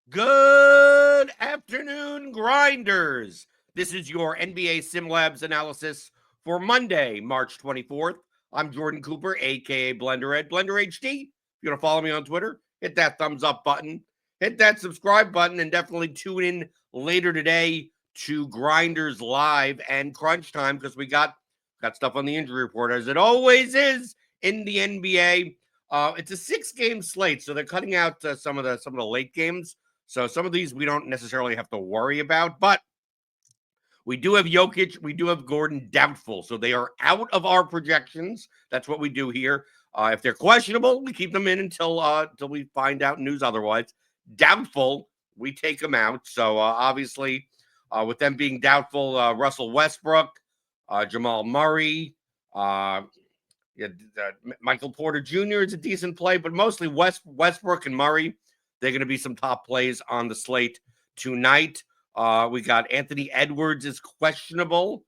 Good afternoon, grinders. This is your NBA SimLabs analysis for Monday, March 24th. I'm Jordan Cooper, aka BlenderHD, BlenderHD. If you want to follow me on Twitter, hit that thumbs up button, hit that subscribe button, and definitely tune in later today to Grinders Live and Crunch Time because we got stuff on the injury report, as it always is in the NBA. It's a 6-game slate, so they're cutting out some of the late games. So some of these we don't necessarily have to worry about, but we do have Jokic, we do have Gordon doubtful. So they are out of our projections. That's what we do here. If they're questionable, we keep them in until we find out news otherwise. Doubtful, we take them out. So obviously, with them being doubtful, Russell Westbrook, Jamal Murray, Michael Porter Jr. is a decent play, but mostly Westbrook and Murray. They're going to be some top plays on the slate tonight. We got Anthony Edwards is questionable.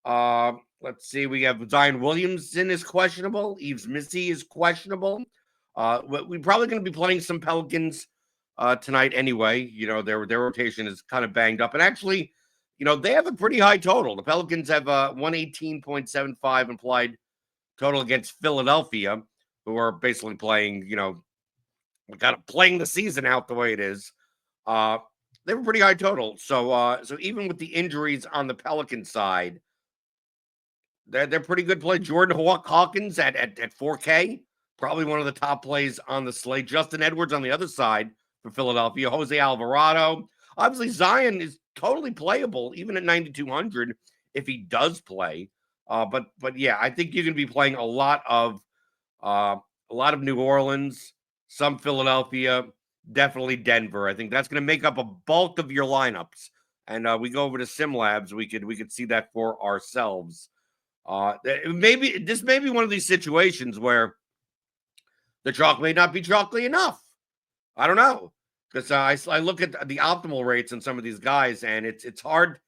Let's see. We have Zion Williamson is questionable. Yves Missy is questionable. We're probably going to be playing some Pelicans tonight anyway. You know, their rotation is kind of banged up. And actually, you know, they have a pretty high total. The Pelicans have 118.75 implied total against Philadelphia, who are basically playing, you know, kind of playing the season out the way it is. They have a pretty high total. So even with the injuries on the Pelican side, they're pretty good play. Jordan Hawkins at 4K, probably one of the top plays on the slate. Justin Edwards on the other side for Philadelphia. Jose Alvarado. Obviously, Zion is totally playable, even at 9,200 if he does play. But yeah, I think you're going to be playing a lot of New Orleans, some Philadelphia, definitely Denver. I think that's going to make up a bulk of your lineups. And we go over to SimLabs, we could see that for ourselves. Maybe this may be one of these situations where the chalk may not be chalky enough. I don't know, because I look at the optimal rates in some of these guys, and it's hard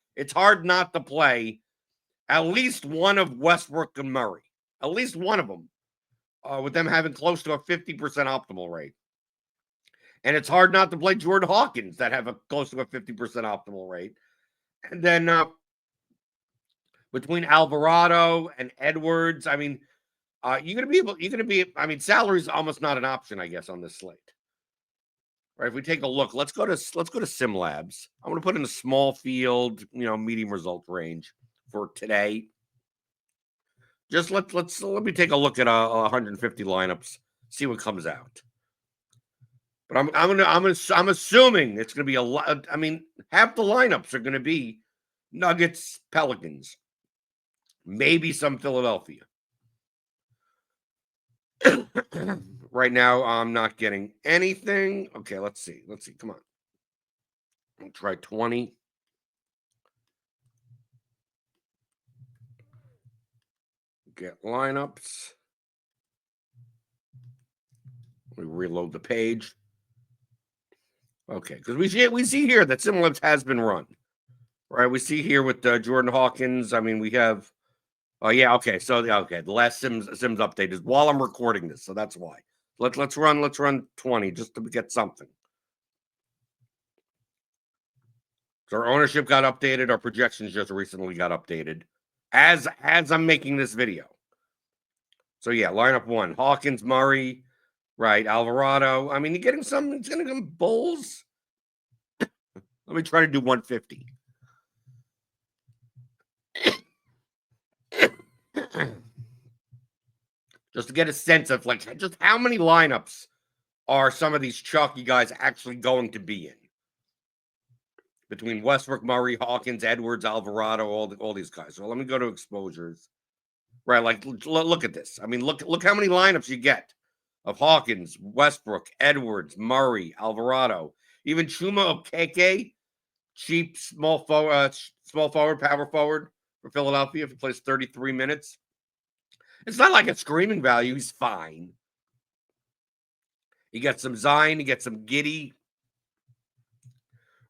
not to play at least one of Westbrook and Murray, at least one of them, with them having close to a 50% optimal rate. And it's hard not to play Jordan Hawkins that have a close to a 50% optimal rate. And then between Alvarado and Edwards, I mean, you're gonna be. I mean, salary is almost not an option, I guess, on this slate. Right? If we take a look, let's go to SimLabs. I'm gonna put in a small field, you know, medium result range for today. Just let me take a look at 150 lineups, see what comes out. But I'm assuming it's going to be a lot. I mean, half the lineups are going to be Nuggets, Pelicans, maybe some Philadelphia. Right now, I'm not getting anything. Okay, let's see. Come on. I'll try 20. Get lineups. We reload the page. Okay, because we see here that SimLabs has been run, right? We see here with Jordan Hawkins. I mean, we have. Oh yeah, okay. So the last Sims update is while I'm recording this, so that's why. Let's run 20 just to get something. So our ownership got updated. Our projections just recently got updated as I'm making this video. So yeah, lineup 1: Hawkins, Murray, right? Alvarado. I mean, you're getting some. It's going to come Bulls. Let me try to do 150. Just to get a sense of like just how many lineups are some of these chalky guys actually going to be in. Between Westbrook, Murray, Hawkins, Edwards, Alvarado, all these guys. So let me go to exposures. Right, like look at this. I mean, look how many lineups you get of Hawkins, Westbrook, Edwards, Murray, Alvarado, even Chuma Okeke, cheap small forward, power forward for Philadelphia if he plays 33 minutes. It's not like a screaming value. He's fine. You got some Zion, you get some Giddy.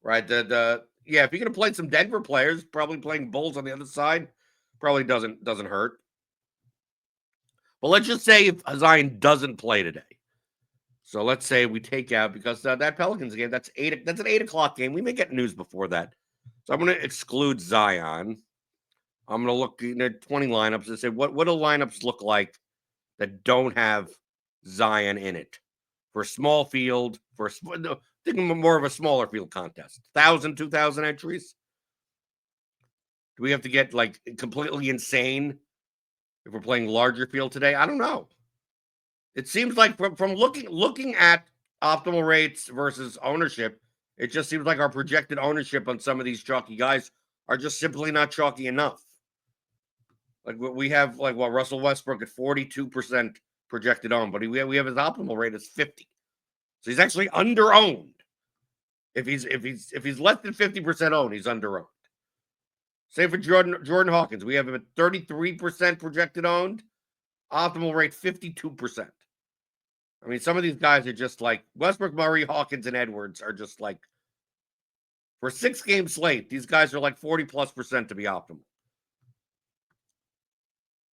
Right, if you're gonna play some Denver players, probably playing Bulls on the other side, probably doesn't hurt. But let's just say if Zion doesn't play today. So let's say we take out, because that Pelicans game, that's an 8 o'clock game. We may get news before that. So I'm going to exclude Zion. I'm going to look at 20 lineups and say, what do lineups look like that don't have Zion in it? For a small field, thinking more of a smaller field contest. 1,000, 2,000 entries? Do we have to get like completely insane if we're playing larger field today? I don't know. It seems like from looking at optimal rates versus ownership, it just seems like our projected ownership on some of these chalky guys are just simply not chalky enough. Like we have, like Russell Westbrook at 42% projected owned, but we have his optimal rate as 50. So he's actually under owned. If he's less than 50% owned, he's under owned. Same for Jordan Hawkins. We have him at 33% projected owned, optimal rate 52%. I mean, some of these guys are just like Westbrook, Murray, Hawkins, and Edwards are just like, for a 6-game slate, these guys are like 40+% to be optimal.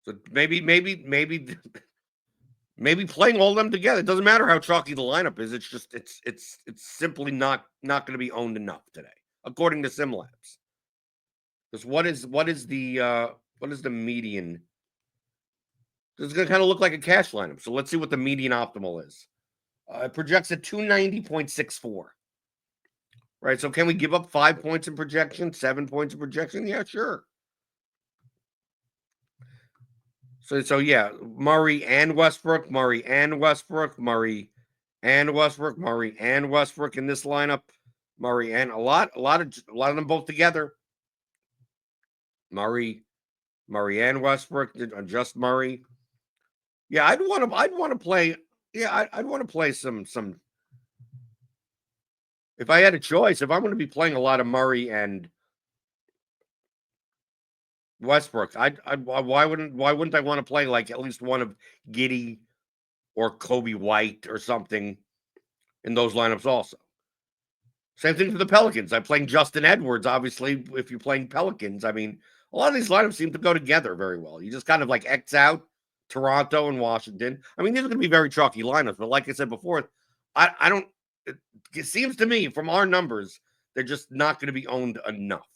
So maybe playing all of them together. It doesn't matter how chalky the lineup is. It's just it's simply not going to be owned enough today, according to SimLabs. Because what is the median? This is going to kind of look like a cash lineup. So let's see what the median optimal is. It projects at 290.64. Right. So can we give up 5 points in projection, 7 points in projection? Yeah, sure. So yeah, Murray and Westbrook, Murray and Westbrook, Murray and Westbrook, Murray and Westbrook in this lineup. Murray and a lot of them both together. Murray and Westbrook, just Murray. Yeah, I'd want to play. Yeah, I'd want to play some. If I had a choice, if I'm going to be playing a lot of Murray and Westbrook, why wouldn't I want to play like at least one of Giddey or Kobe White or something in those lineups also? Same thing for the Pelicans. I'm playing Justin Edwards. Obviously, if you're playing Pelicans, I mean, a lot of these lineups seem to go together very well. You just kind of like X out Toronto and Washington. I mean, these are going to be very chalky lineups, but like I said before, I don't. It seems to me from our numbers, they're just not going to be owned enough.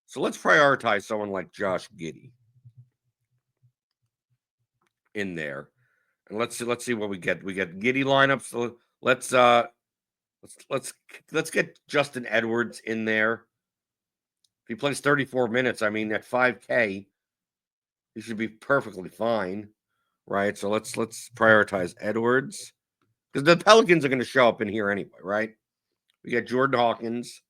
So let's prioritize someone like Josh Giddey in there, and let's see what we get. We get Giddey lineups. So let's get Justin Edwards in there. If he plays 34 minutes, I mean, at 5K, he should be perfectly fine, right? So let's prioritize Edwards, because the Pelicans are going to show up in here anyway, right? We got Jordan Hawkins.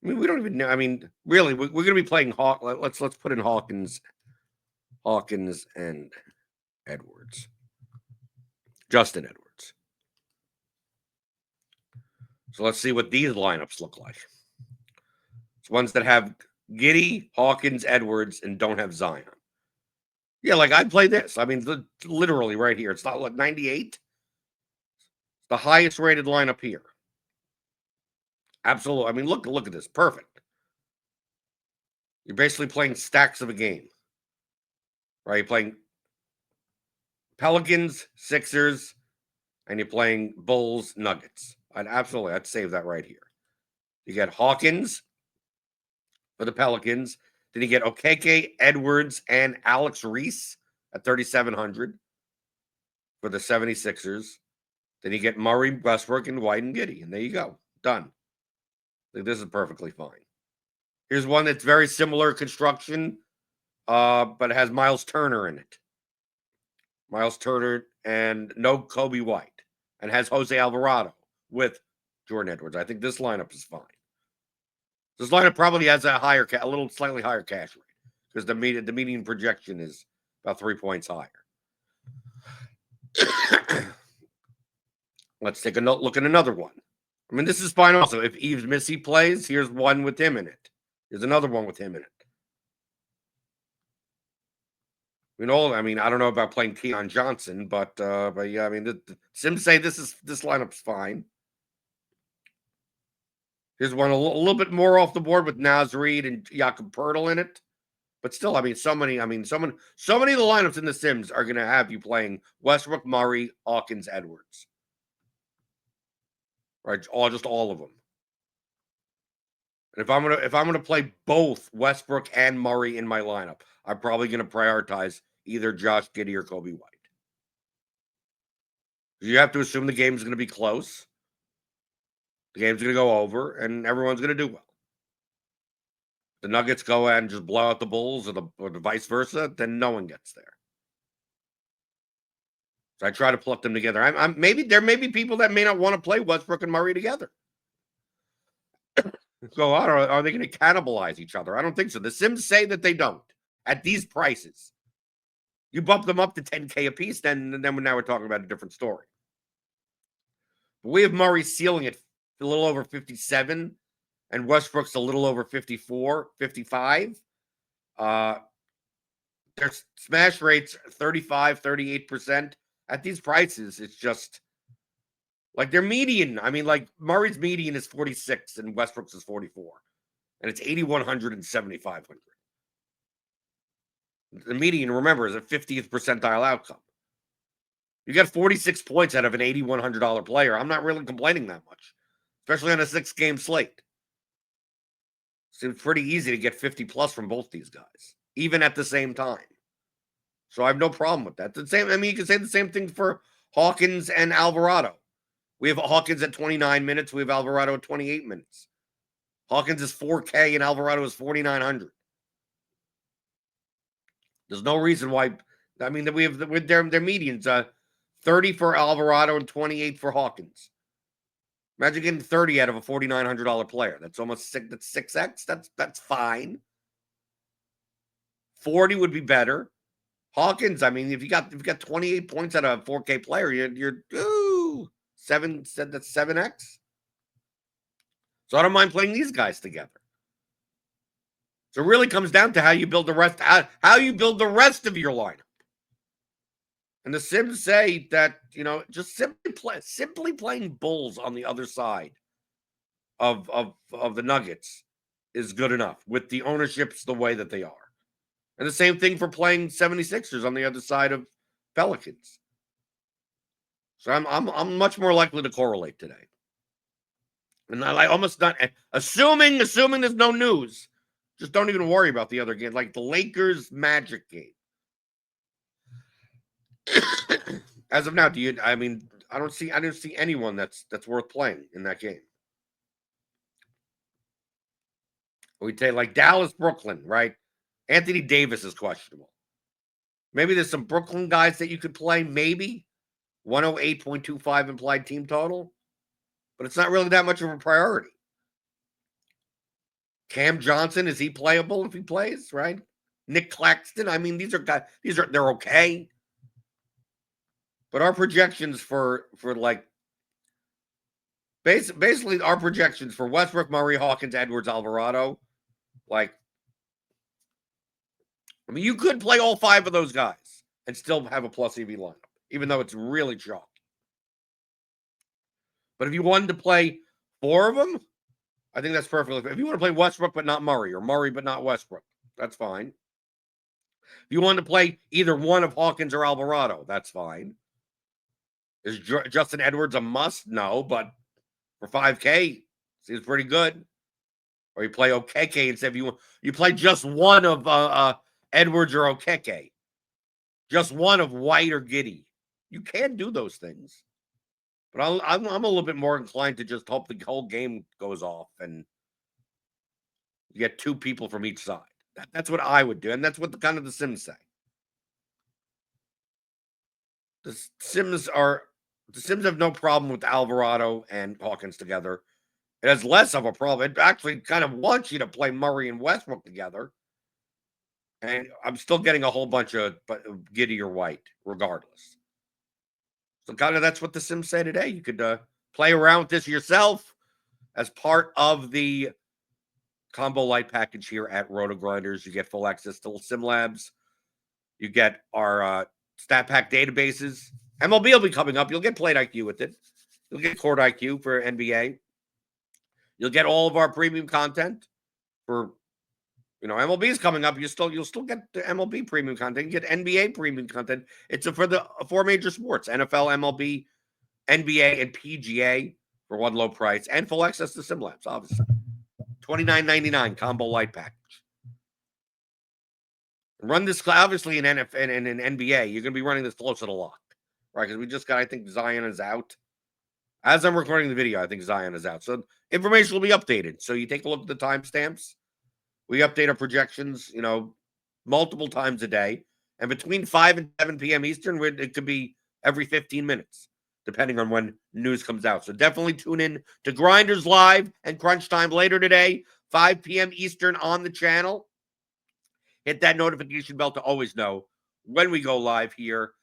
I mean, we don't even know. I mean, really, we're going to be playing Hawk. Let's put in Hawkins and Edwards. Justin Edwards. So let's see what these lineups look like. It's ones that have Giddey, Hawkins, Edwards, and don't have Zion. Yeah, like I'd play this. I mean, literally right here. It's not like 98. It's the highest rated lineup here. Absolutely. I mean, look at this. Perfect. You're basically playing stacks of a game. Right? You're playing Pelicans, Sixers, and you're playing Bulls, Nuggets. I'd save that right here. You get Hawkins for the Pelicans. Then you get Okeke, Edwards, and Alex Reese at 3,700 for the 76ers. Then you get Murray, Westbrook, and White and Giddey. And there you go. Done. This is perfectly fine. Here's one that's very similar construction, but it has Miles Turner in it. Miles Turner and no Kobe White. And has Jose Alvarado with Jordan Edwards. I think this lineup is fine. This lineup probably has a little slightly higher cash rate, because the median projection is about 3 points higher. Let's take a look at another one. I mean, this is fine also. If Yves Missy plays, here's one with him in it. Here's another one with him in it. I mean, I don't know about playing Keon Johnson, but yeah, I mean, the Sims say this lineup's fine. Here's one a little bit more off the board with Naz Reid and Jakob Poeltl in it. But still, I mean, so many of the lineups in the Sims are going to have you playing Westbrook, Murray, Hawkins, Edwards. Right? All of them. And if I'm gonna play both Westbrook and Murray in my lineup, I'm probably going to prioritize either Josh Giddey or Kobe White. You have to assume the game's going to be close. The game's going to go over, and everyone's going to do well. The Nuggets go and just blow out the Bulls, or the vice versa, then no one gets there. So I try to pluck them together. There may be people that may not want to play Westbrook and Murray together. So are they going to cannibalize each other? I don't think so. The Sims say that they don't at these prices. You bump them up to 10K a piece, then now we're talking about a different story. But we have Murray ceiling at a little over 57, and Westbrook's a little over 54, 55. Their smash rates 35, 38%. At these prices, it's just like their median. I mean, like Murray's median is 46 and Westbrook's is 44. And it's 8,100 and 7,500. The median, remember, is a 50th percentile outcome. You got 46 points out of an $8,100 player. I'm not really complaining that much, especially on a 6-game slate. Seems pretty easy to get 50 plus from both these guys, even at the same time. So I have no problem with that. You can say the same thing for Hawkins and Alvarado. We have Hawkins at 29 minutes. We have Alvarado at 28 minutes. Hawkins is 4K and Alvarado is 4,900. There's no reason why. I mean, we have with their medians, 30 for Alvarado and 28 for Hawkins. Imagine getting 30 out of a $4,900 player. That's almost 6x. That's fine. 40 would be better. Hawkins, I mean, if you got 28 points out of a 4K player, you're 7. That's 7x. So I don't mind playing these guys together. So it really comes down to how you build the rest of your lineup. And the Sims say that, just simply playing Bulls on the other side of the Nuggets is good enough with the ownerships the way that they are. And the same thing for playing 76ers on the other side of Pelicans. So I'm much more likely to correlate today. And I almost not assuming there's no news. Just don't even worry about the other game, like the Lakers Magic game. As of now, I don't see anyone that's worth playing in that game. We take like Dallas, Brooklyn, right? Anthony Davis is questionable. Maybe there's some Brooklyn guys that you could play, maybe 108.25 implied team total, but it's not really that much of a priority. Cam Johnson, is he playable if he plays, right? Nick Claxton, I mean, these are guys, they're okay. But our projections for like basically our projections for Westbrook, Murray, Hawkins, Edwards, Alvarado, like, I mean, you could play all 5 of those guys and still have a plus EV lineup, even though it's really chalky. But if you wanted to play 4 of them, I think that's perfect. If you want to play Westbrook but not Murray, or Murray but not Westbrook, that's fine. If you want to play either one of Hawkins or Alvarado, that's fine. Is Justin Edwards a must? No, but for 5K, seems pretty good. Or you play Okeke instead of you play just one of Edwards or Okeke. Just one of White or Giddey. You can do those things. But I'm a little bit more inclined to just hope the whole game goes off and you get 2 people from each side. That's what I would do, and that's what the Sims say. The Sims have no problem with Alvarado and Hawkins together. It has less of a problem. It actually kind of wants you to play Murray and Westbrook together. And I'm still getting a whole bunch of Giddey or White, regardless. So kind of that's what the Sims say today. You could play around with this yourself as part of the Combo Light package here at RotoGrinders. You get full access to SimLabs. You get our stat pack databases. MLB will be coming up. You'll get Plate IQ with it. You'll get Court IQ for NBA. You'll get all of our premium content for MLB's coming up. You'll still get the MLB premium content. You get NBA premium content. It's for the 4 major sports: NFL, MLB, NBA, and PGA for one low price, and full access to SimLabs, obviously. $29.99 combo light package. Run this obviously in NFL and in NBA. You're going to be running this close to the lock, right? Because we just got. I think Zion is out. As I'm recording the video, I think Zion is out. So information will be updated. So you take a look at the timestamps. We update our projections, multiple times a day. And between 5 and 7 p.m. Eastern, it could be every 15 minutes, depending on when news comes out. So definitely tune in to Grinders Live and Crunch Time later today, 5 p.m. Eastern on the channel. Hit that notification bell to always know when we go live here.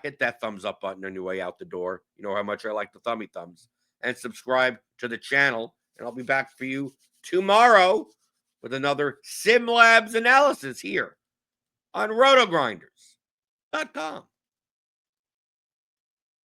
Hit that thumbs up button on your way out the door. You know how much I like the thummy thumbs. And subscribe to the channel. And I'll be back for you tomorrow with another SimLabs analysis here on RotoGrinders.com.